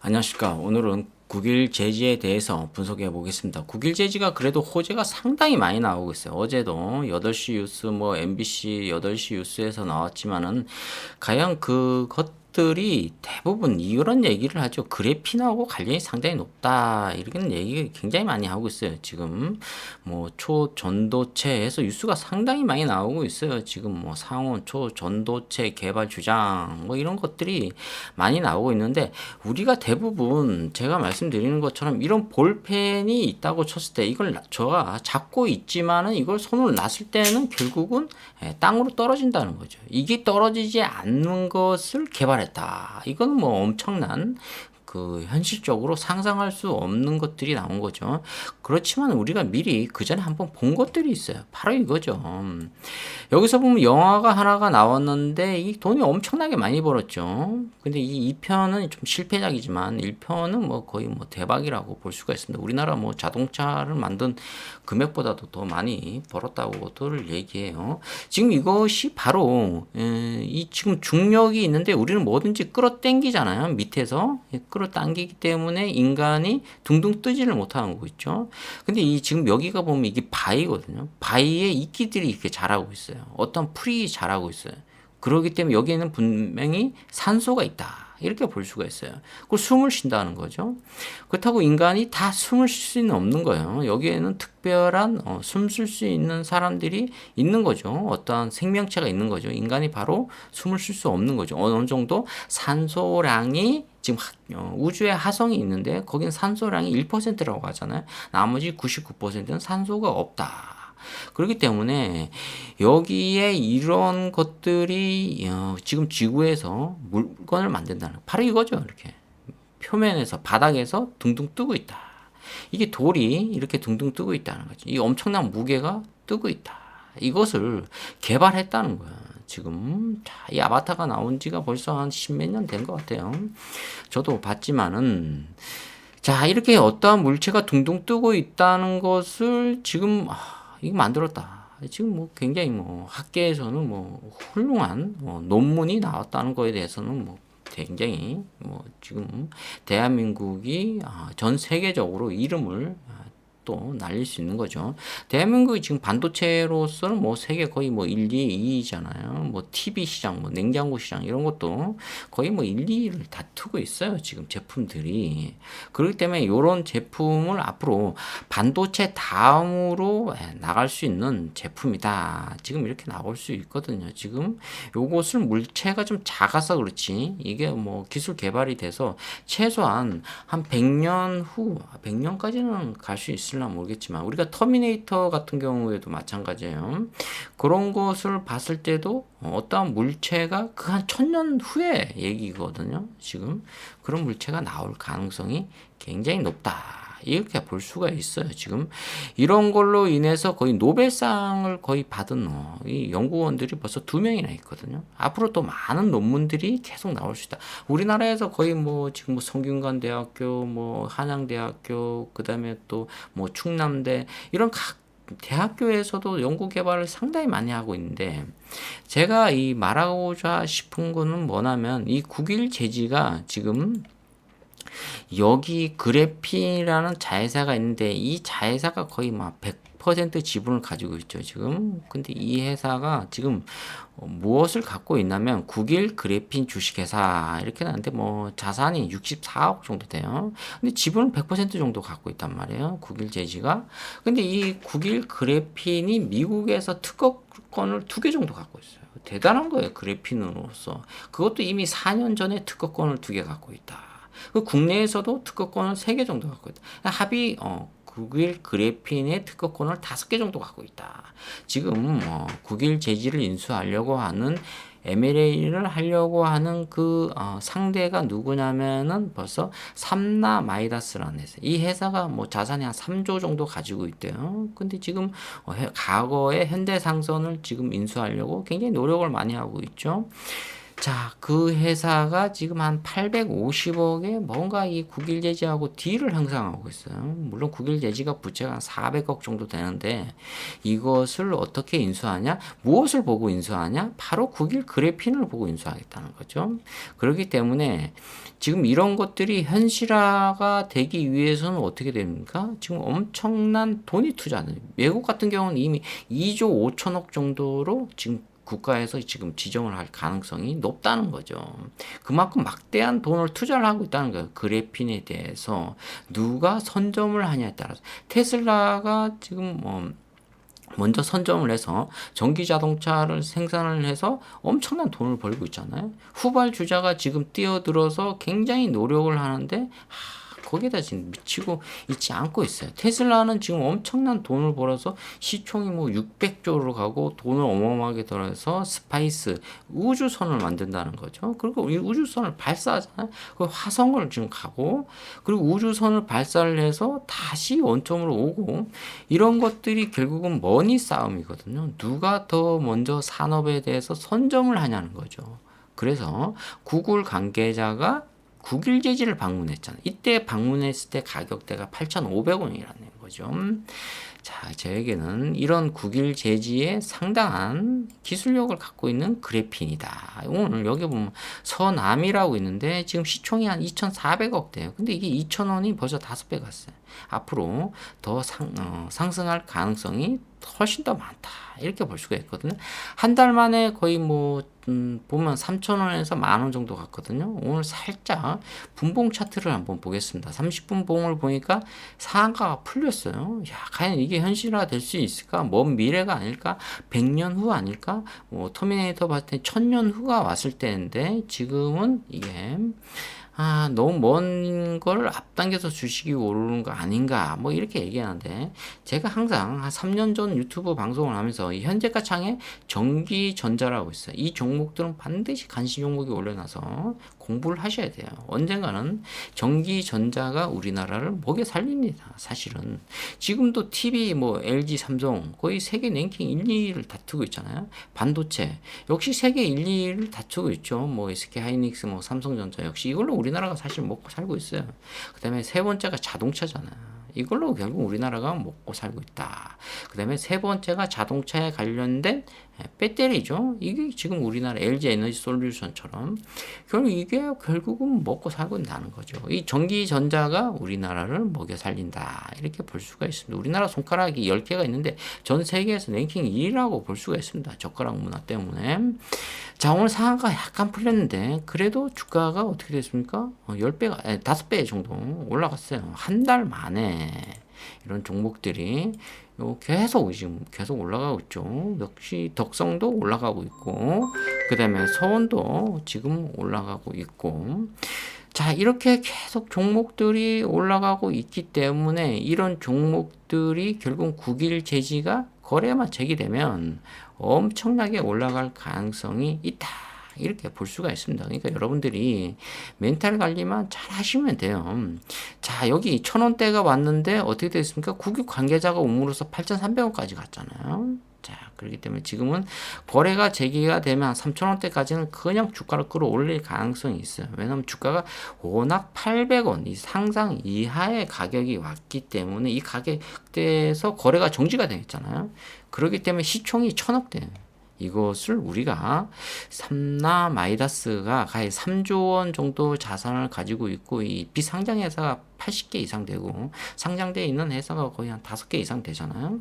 안녕하십니까. 오늘은 국일 제지에 대해서 분석해 보겠습니다. 국일 제지가 그래도 호재가 상당히 많이 나오고 있어요. 어제도 8시 뉴스, MBC 8시 뉴스에서 나왔지만은, 과연 그것들이 대부분 이런 얘기를 하죠. 그래핀하고 관련이 상당히 높다. 이런 얘기 굉장히 많이 하고 있어요. 지금 초전도체에서 뉴스가 상당히 많이 나오고 있어요. 지금 상온 초전도체 개발 주장 이런 것들이 많이 나오고 있는데, 우리가 대부분 제가 말씀드리는 것처럼 이런 볼펜이 있다고 쳤을 때 이걸 저가 잡고 있지만은 이걸 손을 놨을 때는 결국은 땅으로 떨어진다는 거죠. 이게 떨어지지 않는 것을 개발했다. 이건 엄청난 현실적으로 상상할 수 없는 것들이 나온 거죠. 그렇지만 우리가 미리 그 전에 한번 본 것들이 있어요. 바로 이거죠. 여기서 보면 영화가 하나가 나왔는데 이 돈이 엄청나게 많이 벌었죠. 근데 이 2편은 좀 실패작이지만 1편은 거의 대박이라고 볼 수가 있습니다. 우리나라 자동차를 만든 금액보다도 더 많이 벌었다고들 얘기해요. 지금 이것이 바로 이 지금 중력이 있는데 우리는 뭐든지 끌어당기잖아요. 밑에서 끌어당기기 때문에 인간이 둥둥 뜨지를 못하는 거 있죠. 근데 이 지금 여기가 보면 이게 바위거든요. 바위에 이끼들이 이렇게 자라고 있어요. 어떤 풀이 자라고 있어요. 그렇기 때문에 여기에는 분명히 산소가 있다. 이렇게 볼 수가 있어요. 그걸 숨을 쉰다는 거죠. 그렇다고 인간이 다 숨을 쉴 수는 없는 거예요. 여기에는 특별한 숨 쉴 수 있는 사람들이 있는 거죠. 어떠한 생명체가 있는 거죠. 인간이 바로 숨을 쉴 수 없는 거죠. 어느 정도 산소량이 지금 우주에 하성이 있는데 거기는 산소량이 1%라고 하잖아요. 나머지 99%는 산소가 없다. 그렇기 때문에 여기에 이런 것들이 지금 지구에서 물건을 만든다는 바로 이거죠. 이렇게 표면에서 바닥에서 둥둥 뜨고 있다. 이게 돌이 이렇게 둥둥 뜨고 있다는 거죠. 이 엄청난 무게가 뜨고 있다. 이것을 개발했다는 거야. 지금 이 아바타가 나온 지가 벌써 한 십몇 년 된 것 같아요. 저도 봤지만은 이렇게 어떠한 물체가 둥둥 뜨고 있다는 것을 지금 이거 만들었다. 지금 굉장히 학계에서는 훌륭한 논문이 나왔다는 거에 대해서는 굉장히 지금 대한민국이 전 세계적으로 이름을 또 날릴 수 있는 거죠. 대한민국이 지금 반도체로서는 세계 거의 1, 2, 2위잖아요. TV 시장, 냉장고 시장 이런 것도 거의 1, 2위를 다투고 있어요. 지금 제품들이. 그렇기 때문에 이런 제품을 앞으로 반도체 다음으로 나갈 수 있는 제품이다. 지금 이렇게 나올 수 있거든요. 지금 요것을 물체가 좀 작아서 그렇지 이게 기술 개발이 돼서 최소한 한 100년 후, 100년까지는 갈 수 있을라 모르겠지만 우리가 터미네이터 같은 경우에도 마찬가지예요. 그런 것을 봤을 때도 어떠한 물체가 그 한 1000년 후의 얘기거든요. 지금 그런 물체가 나올 가능성이 굉장히 높다. 이렇게 볼 수가 있어요. 지금 이런 걸로 인해서 거의 노벨상을 거의 받은 이 연구원들이 벌써 2명이나 있거든요. 앞으로 또 많은 논문들이 계속 나올 수 있다. 우리나라에서 거의 지금 성균관대학교, 한양대학교, 그다음에 또 충남대 이런 각 대학교에서도 연구 개발을 상당히 많이 하고 있는데 제가 이 말하고자 싶은 거는 뭐냐면 이 국일 제지가 지금 여기 그래핀이라는 자회사가 있는데 이 자회사가 거의 100% 지분을 가지고 있죠, 지금. 근데 이 회사가 지금 무엇을 갖고 있냐면 국일 그래핀 주식회사 이렇게 나는데 자산이 64억 정도 돼요. 근데 지분은 100% 정도 갖고 있단 말이에요. 국일 제지가. 근데 이 국일 그래핀이 미국에서 특허권을 2개 정도 갖고 있어요. 대단한 거예요, 그래핀으로서. 그것도 이미 4년 전에 특허권을 2개 갖고 있다. 그 국내에서도 특허권을 3개 정도 갖고 있다. 합의 국일 그래핀의 특허권을 5개 정도 갖고 있다. 지금 국일 제지를 인수하려고 하는 M&A를 하려고 하는 상대가 누구냐면은 벌써 삼나마이다스라는 회사. 이 회사가 자산이 한 3조 정도 가지고 있대요. 근데 지금 과거에 현대상선을 지금 인수하려고 굉장히 노력을 많이 하고 있죠. 자, 그 회사가 지금 한 850억에 뭔가 이 국일제지하고 딜을 형성하고 있어요. 물론 국일제지가 부채가 한 400억 정도 되는데 이것을 어떻게 인수하냐? 무엇을 보고 인수하냐? 바로 국일 그래핀을 보고 인수하겠다는 거죠. 그렇기 때문에 지금 이런 것들이 현실화가 되기 위해서는 어떻게 됩니까? 지금 엄청난 돈이 투자는 외국 같은 경우는 이미 2조 5천억 정도로 지금 국가에서 지금 지정을 할 가능성이 높다는 거죠. 그만큼 막대한 돈을 투자를 하고 있다는 거예요. 그래핀에 대해서 누가 선점을 하냐에 따라서 테슬라가 지금 먼저 선점을 해서 전기 자동차를 생산을 해서 엄청난 돈을 벌고 있잖아요. 후발주자가 지금 뛰어들어서 굉장히 노력을 하는데 거기에다 지금 미치고 있지 않고 있어요. 테슬라는 지금 엄청난 돈을 벌어서 시총이 뭐 600조로 가고 돈을 어마어마하게 들어서 스파이스 우주선을 만든다는 거죠. 그리고 이 우주선을 발사하잖아요. 그 화성을 지금 가고 그리고 우주선을 발사를 해서 다시 원점으로 오고 이런 것들이 결국은 머니 싸움이거든요. 누가 더 먼저 산업에 대해서 선점을 하냐는 거죠. 그래서 구글 관계자가 국일제지를 방문했잖아요. 이때 방문했을 때 가격대가 8,500원이라는 거죠. 자, 저에게는 이런 국일제지에 상당한 기술력을 갖고 있는 그래핀이다. 오늘 여기 보면 서남이라고 있는데 지금 시총이 한 2,400억 대요. 근데 이게 2,000원이 벌써 5배 갔어요. 앞으로 더 상승할 가능성이 훨씬 더 많다. 이렇게 볼 수가 있거든요. 한 달 만에 거의 보면 3,000원에서 10,000원 정도 갔거든요. 오늘 살짝 분봉 차트를 한번 보겠습니다. 30분 봉을 보니까 상한가가 풀렸어요. 야, 과연 이게 현실화 될 수 있을까? 먼 미래가 아닐까? 100년 후 아닐까? 터미네이터 봤을 때 1000년 후가 왔을 때인데 지금은 이게 너무 먼 걸 앞당겨서 주식이 오르는 거 아닌가, 이렇게 얘기하는데, 제가 항상 한 3년 전 유튜브 방송을 하면서 이 현재가 창에 전기전자라고 있어요. 이 종목들은 반드시 간신 종목이 올려놔서 공부를 하셔야 돼요. 언젠가는 전기전자가 우리나라를 먹여 살립니다. 사실은. 지금도 TV, LG, 삼성 거의 세계 랭킹 1, 2위를 다투고 있잖아요. 반도체 역시 세계 1, 2위를 다투고 있죠. SK 하이닉스, 삼성전자 역시 이걸로 우리나라가 사실 먹고 살고 있어요. 그 다음에 세 번째가 자동차잖아요. 이걸로 결국 우리나라가 먹고 살고 있다. 그 다음에 세 번째가 자동차에 관련된 배터리죠. 이게 지금 우리나라 LG 에너지 솔루션처럼 결국 이게 결국은 먹고 살고 있다는 거죠. 이 전기전자가 우리나라를 먹여 살린다. 이렇게 볼 수가 있습니다. 우리나라 손가락이 10개가 있는데 전 세계에서 랭킹 1위라고 볼 수가 있습니다. 젓가락 문화 때문에. 자, 오늘 상한가 약간 풀렸는데 그래도 주가가 어떻게 됐습니까? 10배가 5배 정도 올라갔어요. 한 달 만에 이런 종목들이 지금 계속 올라가고 있죠. 역시 덕성도 올라가고 있고 그 다음에 서원도 지금 올라가고 있고 자, 이렇게 계속 종목들이 올라가고 있기 때문에 이런 종목들이 결국 국일 제지가 거래만 제기되면 엄청나게 올라갈 가능성이 있다. 이렇게 볼 수가 있습니다. 그러니까 여러분들이 멘탈 관리만 잘 하시면 돼요. 자, 여기 1,000원대가 왔는데 어떻게 됐습니까? 국유 관계자가 옴으로써 8,300원까지 갔잖아요. 자, 그렇기 때문에 지금은 거래가 재개가 되면 3,000원대까지는 그냥 주가를 끌어올릴 가능성이 있어요. 왜냐하면 주가가 워낙 800원 이 상상 이하의 가격이 왔기 때문에 이 가격대에서 거래가 정지가 되겠잖아요. 그렇기 때문에 시총이 1,000억대. 이것을 우리가 삼나 마이다스가 거의 3조 원 정도 자산을 가지고 있고 이 비상장 회사가 80개 이상 되고 상장되어 있는 회사가 거의 한 5개 이상 되잖아요.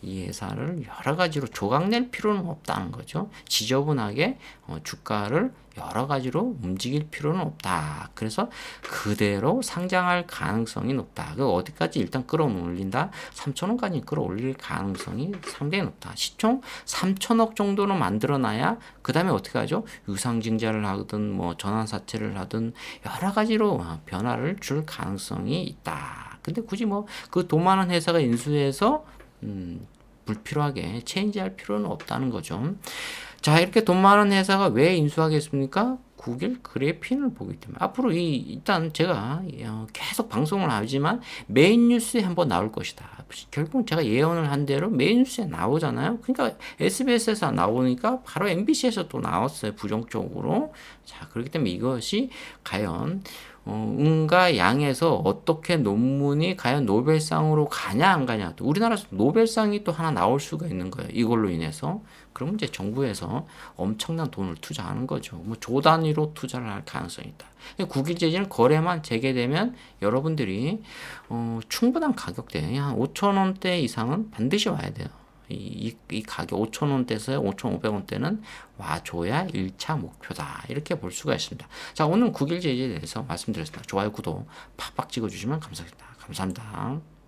이 회사를 여러 가지로 조각낼 필요는 없다는 거죠. 지저분하게 주가를 여러 가지로 움직일 필요는 없다. 그래서 그대로 상장할 가능성이 높다. 그 어디까지 일단 끌어올린다? 3,000원까지 끌어올릴 가능성이 상당히 높다. 시총 3,000억 정도는 만들어놔야 그 다음에 어떻게 하죠? 유상증자를 하든 전환사채를 하든 여러 가지로 변화를 줄 가능성이 있다. 근데 굳이 그 돈 많은 회사가 인수해서 불필요하게 체인지할 필요는 없다는 거죠. 자, 이렇게 돈 많은 회사가 왜 인수하겠습니까? 9일 그래핀을 보기 때문에 앞으로 일단 제가 계속 방송을 하지만 메인 뉴스에 한번 나올 것이다. 결국 제가 예언을 한 대로 메인 뉴스에 나오잖아요. 그러니까 SBS에서 나오니까 바로 MBC에서 또 나왔어요. 부정적으로. 자, 그렇기 때문에 이것이 과연 음과 양에서 어떻게 논문이 과연 노벨상으로 가냐 안 가냐. 또 우리나라에서 노벨상이 또 하나 나올 수가 있는 거예요. 이걸로 인해서. 그러면 이제 정부에서 엄청난 돈을 투자하는 거죠. 뭐 조 단위로 투자를 할 가능성이 있다. 국일제지는 거래만 재개되면 여러분들이 충분한 가격대 한 5,000원대 이상은 반드시 와야 돼요. 이 가격 5,000원대에서 5,500원대는 와줘야 1차 목표다. 이렇게 볼 수가 있습니다. 자, 오늘 국일제지에 대해서 말씀드렸습니다. 좋아요, 구독 팍팍 찍어주시면 감사하겠습니다. 감사합니다.